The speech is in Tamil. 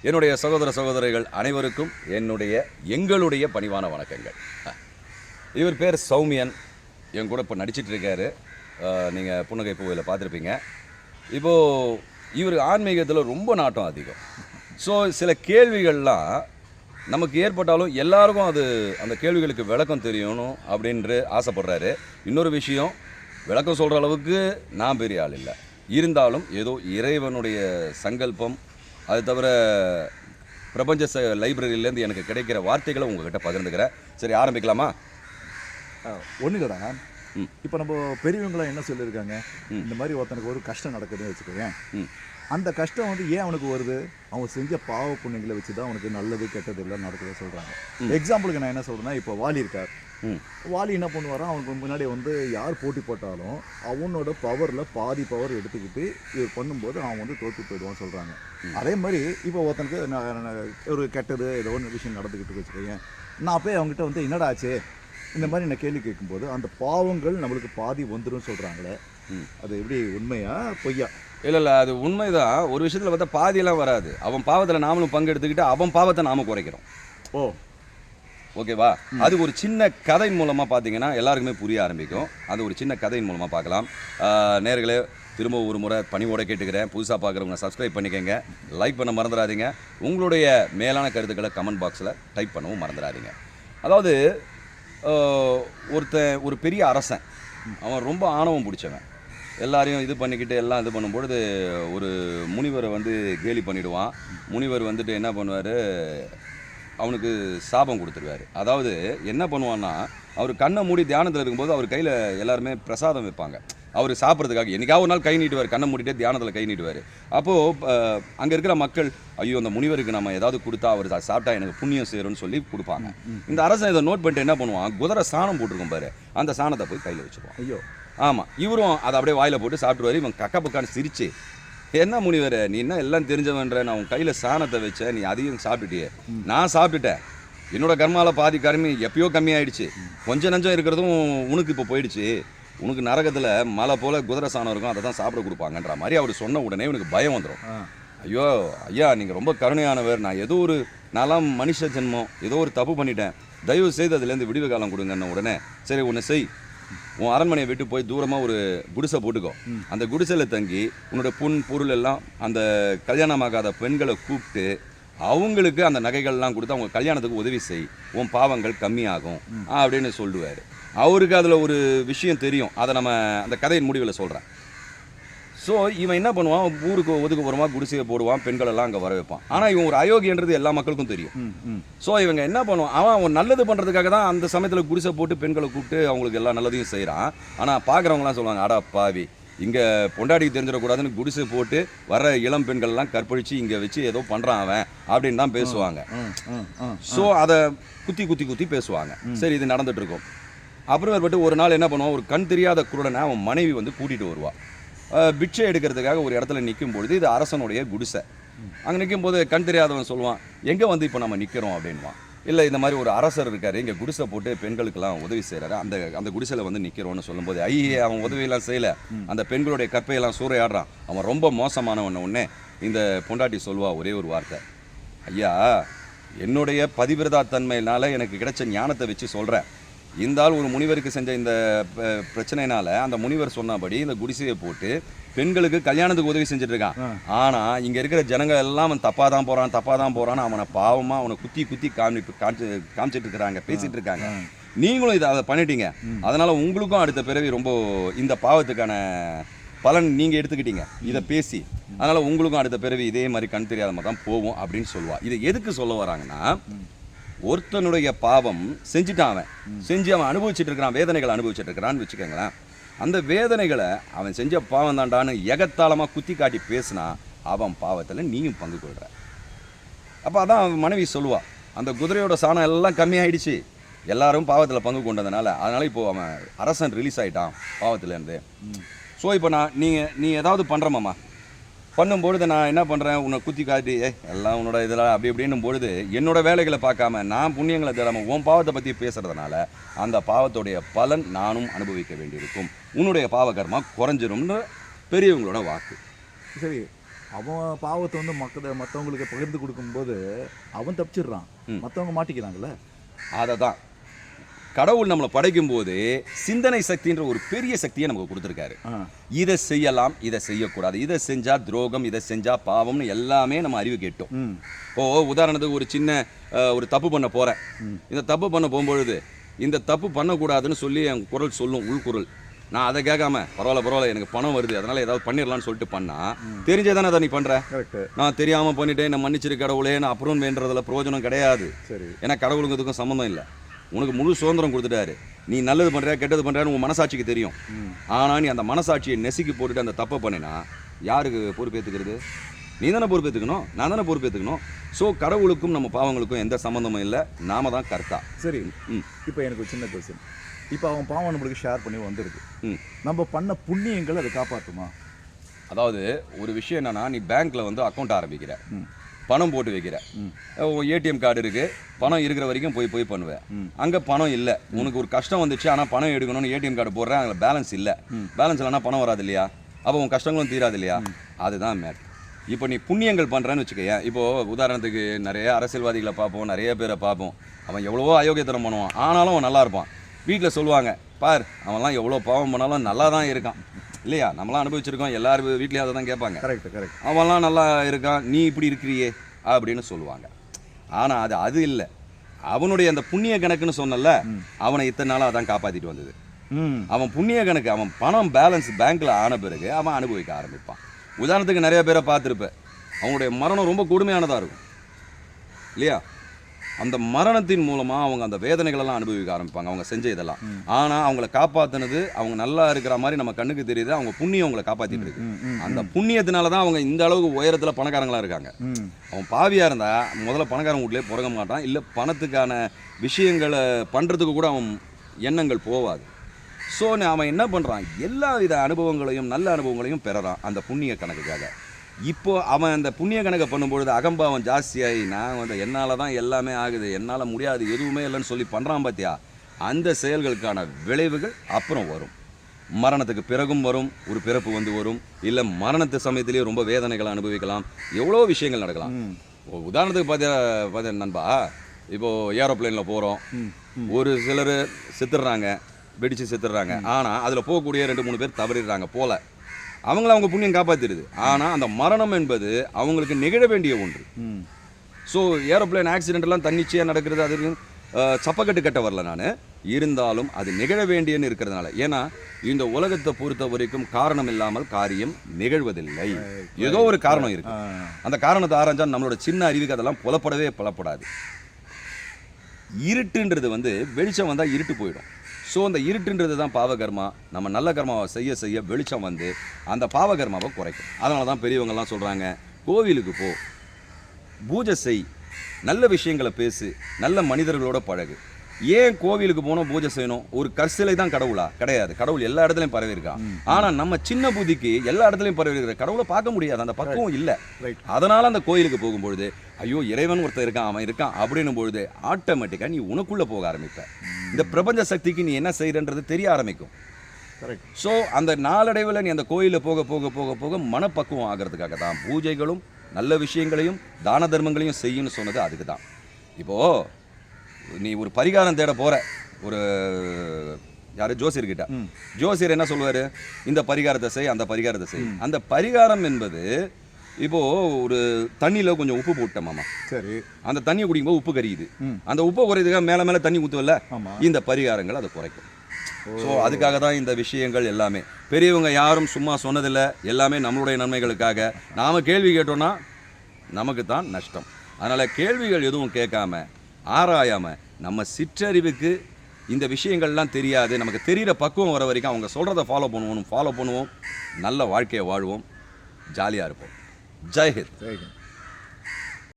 என்னுடைய சகோதர சகோதரிகள் அனைவருக்கும் எங்களுடைய பணிவான வணக்கங்கள். இவர் பேர் சௌமியன், என் கூட இப்போ நடிச்சிட்டு இருக்காரு. நீங்கள் புன்னகை பூவில் பார்த்துருப்பீங்க. இப்போது இவர் ஆன்மீகத்தில் ரொம்ப நாட்டம் அதிகம். ஸோ சில கேள்விகள்லாம் நமக்கு ஏற்பட்டாலும் எல்லாருக்கும் அந்த கேள்விகளுக்கு விளக்கம் தெரியணும் அப்படின்று ஆசைப்படுறாரு. இன்னொரு விஷயம், விளக்கம் சொல்கிற அளவுக்கு நான் பெரிய ஆள் இல்லை, இருந்தாலும் ஏதோ இறைவனுடைய சங்கல்பம், அது தவிர பிரபஞ்ச லைப்ரரியிலேருந்து எனக்கு கிடைக்கிற வார்த்தைகளை உங்ககிட்ட பகிர்ந்துக்கிறேன். சரி, ஆரம்பிக்கலாமா? ஒன்றும் இல்லைடா. இப்போ நம்ம பெரியவங்களாம் என்ன சொல்லியிருக்காங்க, இந்த மாதிரி ஒருத்தனுக்கு ஒரு கஷ்டம் நடக்குதுன்னு வச்சுக்கோங்க. அந்த கஷ்டம் வந்து ஏன் அவனுக்கு வருது? அவன் செஞ்ச பாவ புண்ணியங்களை வச்சு தான் அவனுக்கு நல்லது கெட்டது எல்லாம் நடக்குதுன்னு சொல்கிறாங்க. எக்ஸாம்பிளுக்கு நான் என்ன சொல்கிறேன்னா, இப்போ வாலி இருக்கார். வாலி என்ன பண்ணுவாரான், அவனுக்கு முன்னாடி வந்து யார் போட்டி போட்டாலும் அவனோட பவரில் பாதி பவர் எடுத்துக்கிட்டு இவர் பண்ணும்போது அவன் வந்து தோற்று போயிடுவான்னு சொல்கிறாங்க. அதே மாதிரி இப்போ ஒருத்தனுக்கு ஒரு கெட்டது ஏதோ ஒன்று விஷயம் நடந்துக்கிட்டு வச்சுக்கோங்க, நான் போய் அவங்ககிட்ட வந்து என்னடா ஆச்சு இந்த மாதிரி நான் கேள்வி கேட்கும்போது அந்த பாவங்கள் நம்மளுக்கு பாதி வந்துடும் சொல்கிறாங்களே, அது எப்படி உண்மையா பொய்யா? இல்லை, அது உண்மைதான். ஒரு விஷயத்தில் பார்த்தா பாதியெல்லாம் வராது. அவன் பாவத்தில் நாமளும் பங்கெடுத்துக்கிட்டு அவன் பாவத்தை நாம குறைக்கிறோம். ஓகேவா? அது ஒரு சின்ன கதை மூலமாக பார்த்தீங்கன்னா எல்லாருக்குமே புரிய ஆரம்பிக்கும். அது ஒரு சின்ன கதையின் மூலமாக பார்க்கலாம். நேயர்களே, திரும்ப ஒரு முறை பணிவோட கேட்டுக்கிறேன், புதுசாக பார்க்குறவங்க சப்ஸ்கிரைப் பண்ணிக்கோங்க, லைக் பண்ண மறந்துடாதீங்க, உங்களுடைய மேலான கருத்துக்களை கமெண்ட் பாக்ஸில் டைப் பண்ணவும் மறந்துடாதீங்க. அதாவது ஒரு பெரிய அரசன், அவன் ரொம்ப ஆணவம் பிடிச்சவன். எல்லாரையும் இது பண்ணிக்கிட்டு எல்லாம் இது பண்ணும்பொழுது ஒரு முனிவரை வந்து கேலி பண்ணிவிடுவான். முனிவர் வந்துட்டு என்ன பண்ணுவார், அவனுக்கு சாபம் கொடுத்துருவார். அதாவது என்ன பண்ணுவான்னா, அவர் கண்ணை மூடி தியானத்தில் இருக்கும்போது அவர் கையில் எல்லாருமே பிரசாதம் வைப்பாங்க, அவர் சாப்பிட்றதுக்காக. என்றைக்காவது ஒரு நாள் கை நீட்டுவார், கண்ணை மூடிட்டே தியானத்தில் கை நீட்டுவார். அப்போது அங்கே இருக்கிற மக்கள், ஐயோ அந்த முனிவருக்கு நம்ம ஏதாவது கொடுத்தா அவர் சாப்பிட்டா எனக்கு புண்ணியம் சேரும்னு சொல்லி கொடுப்பாங்க. இந்த அரசன் இதை நோட் பண்ணிட்டு என்ன பண்ணுவான், குதிரை சாணம் போட்டிருக்கும் பாரு, அந்த சாணத்தை போய் கையில் வச்சுருவான். ஐயோ, ஆமாம், இவரும் அதை அப்படியே வாயில் போட்டு சாப்பிட்டுருவார். இவன் கக்க பக்கான்னு சிரிச்சு, என்ன முனிவர் நீ என்ன எல்லாம் தெரிஞ்சவன்ற, நான் உன் கையில் சாணத்தை வச்சேன், நீ அதையும் சாப்பிட்டுட்டியே. நான் சாப்பிட்டுட்டேன், என்னோட கர்மாவில் பாதி கர்மி எப்பயோ கம்மியாயிடுச்சு, கொஞ்சம் நஞ்சம் இருக்கிறதும் உனக்கு இப்போ போயிடுச்சு. உனக்கு நரகத்தில் மலை போல் குதிரை சாணம் இருக்கும், அதை தான் சாப்பிட கொடுப்பாங்கன்ற மாதிரி அவர் சொன்ன உடனே இவனுக்கு பயம் வந்துடும். ஐயோ ஐயா, நீங்கள் ரொம்ப கருணையானவர், நான் ஏதோ ஒரு நாலாம் மனுஷ ஜென்மம் ஏதோ ஒரு தப்பு பண்ணிட்டேன், தயவு செய்து அதுலேருந்து விடுவு காலம் கொடுங்கன்ன உடனே, சரி ஒன்று செய், உன் அரண்மனையை விட்டு போய் தூரமாக ஒரு குடிசை போட்டுக்கோ, அந்த குடிசையில் தங்கி உன்னோட பொருள் எல்லாம் அந்த கல்யாணமாகாத பெண்களை கூப்பிட்டு அவங்களுக்கு அந்த நகைகள்லாம் கொடுத்து அவங்க கல்யாணத்துக்கு உதவி செய், உன் பாவங்கள் கம்மியாகும் அப்படின்னு சொல்லுவார். அவருக்கு அதில் ஒரு விஷயம் தெரியும், அதை நம்ம அந்த கதையின் முடிவில் சொல்கிறேன். ஸோ இவன் என்ன பண்ணுவான், ஊருக்கு ஒதுக்குப்புறமா குடிசையை போடுவான், பெண்களெல்லாம் அங்கே வர வைப்பான். ஆனால் இவன் ஒரு அயோக்கியன்றது எல்லா மக்களுக்கும் தெரியும். ஸோ இவங்க என்ன பண்ணுவான், அவன் நல்லது பண்ணுறதுக்காக தான் அந்த சமயத்தில் குடிசை போட்டு பெண்களை கூப்பிட்டு அவங்களுக்கு எல்லா நல்லதையும் செய்கிறான். ஆனால் பார்க்குறவங்களாம் சொல்லுவாங்க, அடா பாவி, இங்கே பொண்டாட்டிக்கு தெரிஞ்சிடக்கூடாதுன்னு குடிசை போட்டு வர இளம் பெண்கள்லாம் கற்பழித்து இங்கே வச்சு ஏதோ பண்ணுறான் அவன் அப்படின்னு தான் பேசுவாங்க. ஸோ அதை குத்தி குத்தி குத்தி பேசுவாங்க. சரி, இது நடந்துட்டு இருக்கும். அப்புறமேற்பட்டு ஒரு நாள் என்ன பண்ணுவான், ஒரு கண் தெரியாத குருடனை அவன் மனைவி வந்து கூட்டிகிட்டு வருவாள். பிட்சை எடுக்கிறதுக்காக ஒரு இடத்துல நிற்கும் பொழுது, இது அரசனுடைய குடிசை. அங்கே நிற்கும் போது கண் தெரியாதவன் சொல்லுவான், எங்கே வந்து இப்போ நம்ம நிற்கிறோம் அப்படின்வான். இல்லை, இந்த மாதிரி ஒரு அரசர் இருக்கார், இங்கே குடிசை போட்டு பெண்களுக்கெல்லாம் உதவி செய்கிறாரு, அந்த குடிசையில் வந்து நிற்கிறோன்னு சொல்லும்போது, ஐயே அவன் உதவியெல்லாம் செய்யலை, அந்த பெண்களுடைய கற்பையெல்லாம் சூறையாடுறான், அவன் ரொம்ப மோசமானவன். உடனே இந்த பொண்டாட்டி சொல்லுவா ஒரே ஒரு வார்த்தை, ஐயா என்னுடைய பதிவிரதா தன்மையினால் எனக்கு கிடைச்ச ஞானத்தை வச்சு சொல்கிறேன், இந்த ஆள் ஒரு முனிவருக்கு செஞ்ச இந்த பிரச்சனைனால அந்த முனிவர் சொன்னபடி இந்த குடிசையை போட்டு பெண்களுக்கு கல்யாணத்துக்கு உதவி செஞ்சுட்டு இருக்கான். ஆனால் இங்கே இருக்கிற ஜனங்கள் எல்லாம் அவன் தப்பாக தான் போகிறான்னு அவனை பாவமாக அவனை குத்தி குத்தி காமிச்சிட்டு இருக்கிறாங்க, பேசிகிட்டு இருக்காங்க. நீங்களும் அதை பண்ணிட்டீங்க, அதனால் உங்களுக்கும் அடுத்த பிறவி ரொம்ப இந்த பாவத்துக்கான பலன் நீங்கள் எடுத்துக்கிட்டீங்க இதை பேசி, அதனால் உங்களுக்கும் அடுத்த பிறவி இதே மாதிரி கண் தெரியாத மாதிரி தான் போகும் அப்படின்னு சொல்லுவாள். இதை எதுக்கு சொல்ல வராங்கன்னா, ஒருத்தனுடைய பாவம் செஞ்சுட்டான், அவன் அனுபவிச்சுட்டு இருக்கிறான், வேதனைகளை அனுபவிச்சுட்டு இருக்கிறான்னு வச்சுக்கோங்களேன். அந்த வேதனைகளை அவன் செஞ்ச பாவம் தாண்டான்னு எகத்தாளமாக குத்தி காட்டி பேசினா அவன் பாவத்தில் நீயும் பங்கு கொள்கிற. அப்போ அதான் அவன் மனைவி சொல்லுவாள், அந்த குதிரையோட சாணம் எல்லாம் கம்மியாயிடுச்சு, எல்லாரும் பாவத்தில் பங்கு கொண்டதுனால, அதனால் இப்போது அவன் அரசன் ரிலீஸ் ஆகிட்டான் பாவத்திலேருந்து. ஸோ இப்போ நீ ஏதாவது பண்ணுறமாம்மா, பண்ணும்பொழுது நான் என்ன பண்ணுறேன், உன்னை குத்தி காட்டி எல்லாம் உன்னோட இதெல்லாம் அப்படி இப்படின்னும் பொழுது என்னோட வேலைகளை பார்க்காம நான் புண்ணியங்களை தேடாமல் உன் பாவத்தை பற்றி பேசுகிறதுனால அந்த பாவத்துடைய பலன் நானும் அனுபவிக்க வேண்டியிருக்கும், உன்னுடைய பாவகர்மா குறைஞ்சிரும்னு பெரியவங்களோட வாக்கு. சரி, அவன் பாவத்தை வந்து மற்றவங்களுக்கு பகிர்ந்து கொடுக்கும்போது அவன் தப்பிச்சிடுறான், மற்றவங்க மாட்டிக்கிறாங்கல்ல. அதை தான் கடவுள் நம்மளை படைக்கும் போது சிந்தனை சக்தின்ற ஒரு பெரிய சக்தியை நமக்கு கொடுத்துருக்காரு. இதை செய்யலாம், இதை செய்யக்கூடாது, இதை செஞ்சா துரோகம், இதை செஞ்சா பாவம்னு எல்லாமே நம்ம அறிவு கேட்டோம். இப்போ உதாரணத்துக்கு ஒரு சின்ன ஒரு தப்பு பண்ண போறேன். இந்த தப்பு பண்ண போகும்பொழுது இந்த தப்பு பண்ணக்கூடாதுன்னு சொல்லி என் குரல் சொல்லும், உள்குரல். நான் அதை கேட்காம பரவாயில்ல எனக்கு பணம் வருது அதனால ஏதாவது பண்ணிடலாம்னு சொல்லிட்டு பண்ணா தெரிஞ்சே தானே அதை நீ பண்ற. நான் தெரியாம பண்ணிட்டேன், நான் மன்னிச்சிரு கடவுளே, நான் அப்புறம் வேண்டதுல பிரயோஜனம் கிடையாது. ஏன்னா கடவுளுக்கு இதுக்கும் சம்மந்தம் இல்லை. உனக்கு முழு சுதந்திரம் கொடுத்துட்டாரு. நீ நல்லது பண்ற கெட்டது பண்றன்னு உன் மனசாட்சிக்கு தெரியும். ஆனா நீ அந்த மனசாட்சியை நெசுக்கி போட்டுட்டு அந்த தப்பை பண்ணினா யாருக்கு பொறுப்பேற்றுக்கிறது? நீ தானே பொறுப்பேற்றுக்கணும், நான் தானே பொறுப்பேற்றுக்கணும். ஸோ கடவுளுக்கும் நம்ம பாவங்களுக்கும் எந்த சம்மந்தமும் இல்லை, நாம தான் கர்த்தா. சரி, இப்போ எனக்கு ஒரு சின்ன கொஸ்டின். இப்போ அவன் பாவம் நம்மளுக்கு ஷேர் பண்ணி வந்துருக்கு, நம்ம பண்ண புண்ணியங்களை அதை காப்பாற்றுமா? அதாவது ஒரு விஷயம் என்னன்னா, நீ பேங்க்ல வந்து அக்கௌண்ட் ஆரம்பிக்கிற, பணம் போட்டு வைக்கிற, ஏடிஎம் கார்டு இருக்கு, பணம் இருக்கிற வரைக்கும் போய் பண்ணுவேன். அங்கே பணம் இல்லை, உனக்கு ஒரு கஷ்டம் வந்துச்சு, ஆனால் பணம் எடுக்கணும்னு ஏடிஎம் கார்டு போடுறேன், அதில் பேலன்ஸ் இல்லை. பேலன்ஸ் இல்லைன்னா பணம் வராது இல்லையா? அப்போ உன் கஷ்டங்களும் தீராது இல்லையா? அதுதான் மேட். இப்போ நீ புண்ணியங்கள் பண்ணுறேன்னு வச்சுக்கேன். இப்போது உதாரணத்துக்கு நிறைய அரசியல்வாதிகளை பார்ப்போம், நிறைய பேரை பார்ப்போம். அவன் எவ்வளவோ அயோக்கியத்தனம் பண்ணுவான், ஆனாலும் அவன் நல்லா இருப்பான். வீட்டில் சொல்லுவாங்க, பார் அவன்லாம் எவ்வளோ பாவம் பண்ணாலும் நல்லா தான் இருக்கான் இல்லையா? நம்மளாம் அனுபவிச்சிருக்கோம், எல்லாரும் வீட்லேயும் அதை தான் கேட்பாங்க. கரெக்ட். அவன்லாம் நல்லா இருக்கான், நீ இப்படி இருக்கிறியே அப்படின்னு சொல்லுவாங்க. ஆனால் அது இல்லை. அவனுடைய அந்த புண்ணிய கணக்குன்னு சொன்னல, அவனை இத்தனை நாளாக அதான் காப்பாற்றிட்டு வந்தது. அவன் புண்ணிய கணக்கு, அவன் பணம் பேலன்ஸ் பேங்க்கில் ஆன பிறகு அவன் அனுபவிக்க ஆரம்பிப்பான். உதாரணத்துக்கு நிறைய பேரை பார்த்துருப்பேன், அவங்களுடைய மரணம் ரொம்ப கொடுமையானதாக இருக்கும் இல்லையா? அந்த மரணத்தின் மூலமாக அவங்க அந்த வேதனைகளெல்லாம் அனுபவிக்க ஆரம்பிப்பாங்க, அவங்க செஞ்ச இதெல்லாம். ஆனால் அவங்கள காப்பாற்றினது, அவங்க நல்லா இருக்கிற மாதிரி நம்ம கண்ணுக்கு தெரியுது, அவங்க புண்ணியம் அவங்கள காப்பாற்றிட்டு இருக்கு. அந்த புண்ணியத்தினால தான் அவங்க இந்த அளவுக்கு உயரத்தில் பணக்காரங்களாக இருக்காங்க. அவன் பாவியாக இருந்தால் முதல்ல பணக்காரன் வீட்டிலே பிறக்க மாட்டான், இல்லை பணத்துக்கான விஷயங்களை பண்ணுறதுக்கு கூட அவன் எண்ணங்கள் போவாது. ஸோ அவன் என்ன பண்ணுறான், எல்லா வித அனுபவங்களையும் நல்ல அனுபவங்களையும் பெறறான் அந்த புண்ணிய கணக்குக்காக. இப்போது அவன் அந்த புண்ணிய கணக்கை பண்ணும்பொழுது அகம்பாவம் ஜாஸ்தியாகி, நான் வந்து என்னால் தான் எல்லாமே ஆகுது, என்னால் முடியாது, எதுவுமே இல்லைன்னு சொல்லி பண்ணுறான் பார்த்தியா? அந்த செயல்களுக்கான விளைவுகள் அப்புறம் வரும். மரணத்துக்கு பிறகும் வரும், ஒரு பிறப்பு வந்து வரும், இல்லை மரணத்து சமயத்திலேயே ரொம்ப வேதனைகளை அனுபவிக்கலாம், எவ்வளோ விஷயங்கள் நடக்கலாம். உதாரணத்துக்கு பார்த்தியா நண்பா, இப்போது ஏரோப்ளைனில் போகிறோம், ஒரு சிலர் செத்துடுறாங்க, வெடித்து செத்துடுறாங்க. ஆனால் அதில் போகக்கூடிய 2-3 பேர் தவறிடுறாங்க போல, அவங்கள அவங்க புண்ணியம் காப்பாற்றிடுது. ஆனால் அந்த மரணம் என்பது அவங்களுக்கு நிகழ வேண்டிய ஒன்று. ஸோ ஏரோப்ளைன் ஆக்சிடென்ட்லாம் தன்னிச்சையாக நடக்கிறது, அது சப்பக்கட்டு கட்ட வரல நான், இருந்தாலும் அது நிகழ வேண்டியன்னு இருக்கிறதுனால. ஏன்னா இந்த உலகத்தை பொறுத்த வரைக்கும் காரணம் இல்லாமல் காரியம் நிகழ்வதில்லை, ஏதோ ஒரு காரணம் இருக்கு. அந்த காரணத்தை ஆராய்ஞ்சா நம்மளோட சின்ன அறிவுக்கு அதெல்லாம் புலப்படாது. இருட்டுன்றது வந்து வெளிச்சம் வந்தால் இருட்டு போயிடும். ஸோ அந்த இருட்டுன்றது தான் பாவகர்மா. நம்ம நல்ல கர்மாவை செய்ய வெளிச்சம் வந்து அந்த பாவகர்மாவை குறைக்கும். அதனால தான் பெரியவங்கள்லாம் சொல்கிறாங்க, கோவிலுக்கு போ, பூஜை செய், நல்ல விஷயங்களை பேசு, நல்ல மனிதர்களோட பழகு. ஏன் கோவிலுக்கு போனோம் பூஜை செய்யணும்? ஒரு கற்சிலை தான் கடவுளா? கிடையாது. கடவுள் எல்லா இடத்துலையும் பரவி இருக்கான். ஆனால் நம்ம சின்ன புத்திக்கு எல்லா இடத்துலையும் பரவி இருக்கிற கடவுளை பார்க்க முடியாது, அந்த பக்குவம் இல்லை. அதனால் அந்த கோயிலுக்கு போகும்பொழுது, ஐயோ இறைவன் ஒருத்தர் இருக்கான், அவன் இருக்கான் அப்படின்னும் பொழுது ஆட்டோமேட்டிக்காக நீ உனக்குள்ளே போக ஆரம்பிப்ப. இந்த பிரபஞ்ச சக்திக்கு நீ என்ன செய்கிறன்றது தெரிய ஆரம்பிக்கும். ஸோ அந்த நாளடைவில் நீ அந்த கோயிலில் போக போக போக போக மனப்பக்குவம் ஆகிறதுக்காக தான் பூஜைகளும் நல்ல விஷயங்களையும் தான தர்மங்களையும் செய்யணும்னு சொன்னது அதுக்கு தான். இப்போது நீ ஒரு பரிகாரம் தேட போகிற, ஒரு யார் ஜோசியர்கிட்ட, ஜோசியர் என்ன சொல்லுவார், இந்த பரிகாரத்தை செய், அந்த பரிகாரத்தை செய். அந்த பரிகாரம் என்பது இப்போது ஒரு தண்ணியில் கொஞ்சம் உப்பு போட்டோமாமா, சரி, அந்த தண்ணியை குடிக்கும்போது உப்பு கரியுது, அந்த உப்பை குறையுதுக்காக மேலே தண்ணி ஊற்றுவல்ல, இந்த பரிகாரங்கள் அதை குறைக்கும். ஸோ அதுக்காக தான் இந்த விஷயங்கள் எல்லாமே. பெரியவங்க யாரும் சும்மா சொன்னதில்லை, எல்லாமே நம்மளுடைய நன்மைகளுக்காக. நாம் கேள்வி கேட்டோன்னா நமக்கு தான் நஷ்டம். அதனால் கேள்விகள் எதுவும் கேட்காம ஆராயாமல் நம்ம சிற்றறிவுக்கு இந்த விஷயங்கள்லாம் தெரியாது, நமக்கு தெரிகிற பக்குவம் வர வரைக்கும் அவங்க சொல்கிறத ஃபாலோ பண்ணுவோம், நல்ல வாழ்க்கையை வாழ்வோம், ஜாலியாக இருப்போம். ஜெய் ஹிந்த்.